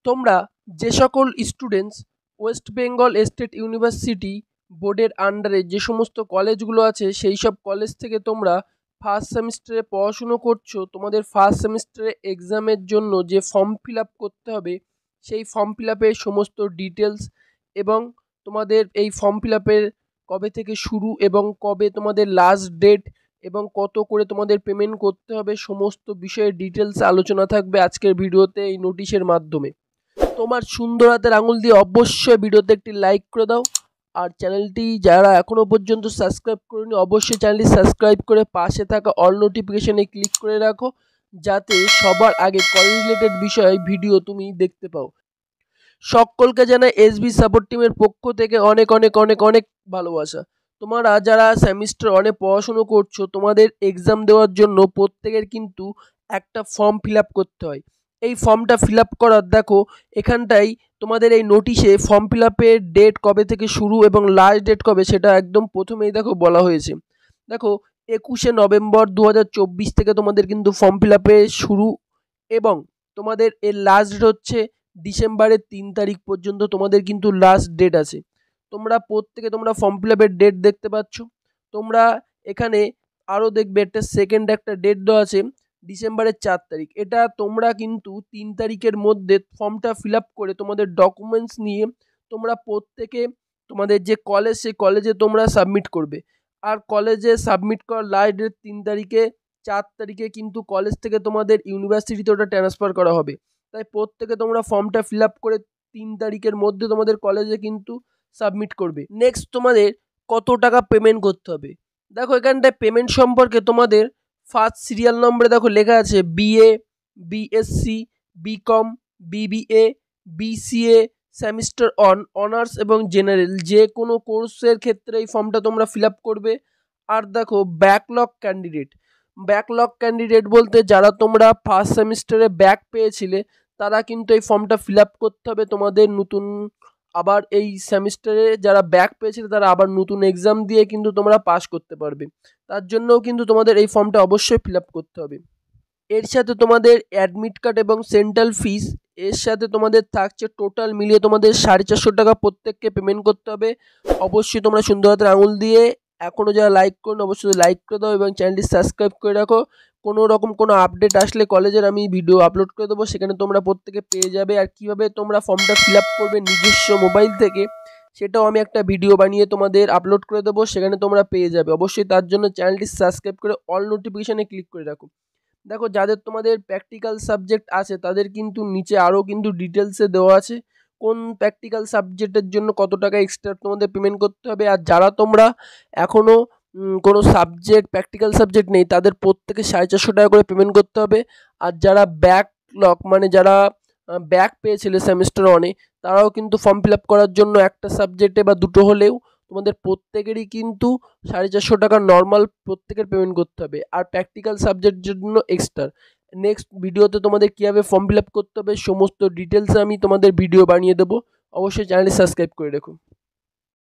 তোমরা যে সকল students West Bengal state university বোর্ডের আন্ডারে যে সমস্ত কলেজগুলো আছে সেই সব কলেজ থেকে তোমরা ফার্স্ট সেমিস্টারে পড়াশুনো করছো, তোমাদের ফার্স্ট সেমিস্টারে এক্সামের জন্য যে ফর্ম ফিল আপ করতে হবে সেই ফর্ম ফিল আপের সমস্ত ডিটেলস এবং তোমাদের এই ফর্ম ফিল আপের কবে থেকে শুরু এবং কবে তোমাদের লাস্ট ডেট এবং কত করে তোমাদের পেমেন্ট করতে হবে সমস্ত বিষয়ের ডিটেলস আলোচনা থাকবে আজকের ভিডিওতে এই নোটিশের মাধ্যমে। তোমার সুন্দর হাতের আঙুল দিয়ে অবশ্যই ভিডিওতে একটি লাইক করে দাও, আর চ্যানেলটি যারা এখনও পর্যন্ত সাবস্ক্রাইব করেনি অবশ্যই চ্যানেলটি সাবস্ক্রাইব করে পাশে থাকা অল নোটিফিকেশানে ক্লিক করে রাখো, যাতে সবার আগে কলেজ রিলেটেড বিষয়ে ভিডিও তুমি দেখতে পাও। সকলকে জানাই এসবি সাপোর্ট টিমের পক্ষ থেকে অনেক অনেক অনেক অনেক ভালোবাসা। তোমরা যারা সেমিস্টার অনেক পড়াশুনো করছো, তোমাদের এক্সাম দেওয়ার জন্য প্রত্যেকের কিন্তু একটা ফর্ম ফিল আপ করতে হয়। এই ফর্মটা ফিল আপ করার দেখো এখানটাই তোমাদের এই নোটিশে ফর্ম ফিল আপের ডেট কবে থেকে শুরু এবং লাস্ট ডেট কবে সেটা একদম প্রথমেই দেখো বলা হয়েছে। দেখো 21শে নভেম্বর 2024 থেকে তোমাদের কিন্তু ফর্ম ফিল আপের শুরু এবং তোমাদের এর লাস্ট ডেট হচ্ছে ডিসেম্বরের 3 তারিখ পর্যন্ত তোমাদের কিন্তু লাস্ট ডেট আছে। তোমরা প্রত্যেকে তোমরা ফর্ম ফিল আপের ডেট দেখতে পাচ্ছ। তোমরা এখানে আরও দেখবে একটা সেকেন্ড একটা ডেট দেওয়া আছে ডিসেম্বরের 4 তারিখ। এটা তোমরা কিন্তু 3 তারিখের মধ্যে ফর্মটা ফিল আপ করে তোমাদের ডকুমেন্টস নিয়ে তোমরা প্রত্যেকে তোমাদের যে কলেজ সেই কলেজে তোমরা সাবমিট করবে। আর কলেজে সাবমিট করার লাস্ট ডেট 3 তারিখে, 4 তারিখে কিন্তু কলেজ থেকে তোমাদের ইউনিভার্সিটিতে ওটা ট্রান্সফার করা হবে। তাই প্রত্যেকে তোমরা ফর্মটা ফিল আপ করে 3 তারিখের মধ্যে তোমাদের কলেজে কিন্তু সাবমিট করবে। নেক্সট তোমাদের কত টাকা পেমেন্ট করতে হবে দেখো এখানটায় পেমেন্ট সম্পর্কে তোমাদের ফার্স্ট সিরিয়াল নম্বরে দেখো লেখা আছে BA, BSc, BCom, BBA, BCA, semester honours এবং জেনারেল যে কোনো কোর্সের ক্ষেত্রে এই ফর্মটা তোমরা ফিল আপ করবে। আর দেখো ব্যাকলগ ক্যান্ডিডেট বলতে যারা তোমরা ফার্স্ট সেমিস্টারে ব্যাক পেয়েছিলে তারা কিন্তু এই ফর্মটা ফিল আপ করতে হবে তোমাদের নতুন। আবার এই সেমিস্টারে যারা ব্যাক পেয়েছিল তারা আবার নতুন এক্সাম দিয়ে কিন্তু তোমরা পাস করতে পারবে, তার জন্যও কিন্তু তোমাদের এই ফর্মটা অবশ্যই ফিল আপ করতে হবে। এর সাথে তোমাদের অ্যাডমিট কার্ড এবং সেন্ট্রাল ফিস এর সাথে তোমাদের থাকছে টোটাল মিলিয়ে তোমাদের 450 টাকা প্রত্যেককে পেমেন্ট করতে হবে। অবশ্যই তোমরা সুন্দর হাতের আঙুল দিয়ে এখনও যারা লাইক করুন অবশ্যই লাইক করে দাও এবং চ্যানেলটি সাবস্ক্রাইব করে রাখো। কোনো রকম কোনো আপডেট আসলে কলেজের আমি ভিডিও আপলোড করে দেবো, সেখানে তোমরা প্রত্যেকে পেয়ে যাবে। আর কীভাবে তোমরা ফর্মটা ফিল আপ করবে নিজস্ব মোবাইল থেকে সেটাও আমি একটা ভিডিও বানিয়ে তোমাদের আপলোড করে দেবো, সেখানে তোমরা পেয়ে যাবে। অবশ্যই তার জন্য চ্যানেলটি সাবস্ক্রাইব করে অল নোটিফিকেশানে ক্লিক করে রাখো। দেখো যাদের তোমাদের প্র্যাকটিক্যাল সাবজেক্ট আছে তাদের কিন্তু নিচে আরও কিন্তু ডিটেলসে দেওয়া আছে কোন প্র্যাকটিক্যাল সাবজেক্টের জন্য কত টাকা এক্সট্রা তোমাদের পেমেন্ট করতে হবে। আর যারা তোমরা এখনও কোনো সাবজেক্ট প্র্যাকটিক্যাল সাবজেক্ট নেই তাদের প্রত্যেকে 450 টাকা করে পেমেন্ট করতে হবে। আর যারা ব্যাকলগ মানে যারা ব্যাক পেয়েছিলে সেমিস্টার ওয়ানে তারাও কিন্তু ফর্ম ফিল আপ করার জন্য একটা সাবজেক্টে বা দুটো হলেও তোমাদের প্রত্যেকেরই কিন্তু 450 টাকা নর্মাল প্রত্যেকের পেমেন্ট করতে হবে, আর প্র্যাকটিক্যাল সাবজেক্টের জন্য এক্সট্রা। নেক্সট ভিডিওতে তোমাদের কীভাবে ফর্ম ফিল আপ করতে হবে সমস্ত ডিটেলস আমি তোমাদের ভিডিও বানিয়ে দেবো। অবশ্যই চ্যানেলটি সাবস্ক্রাইব করে রাখো।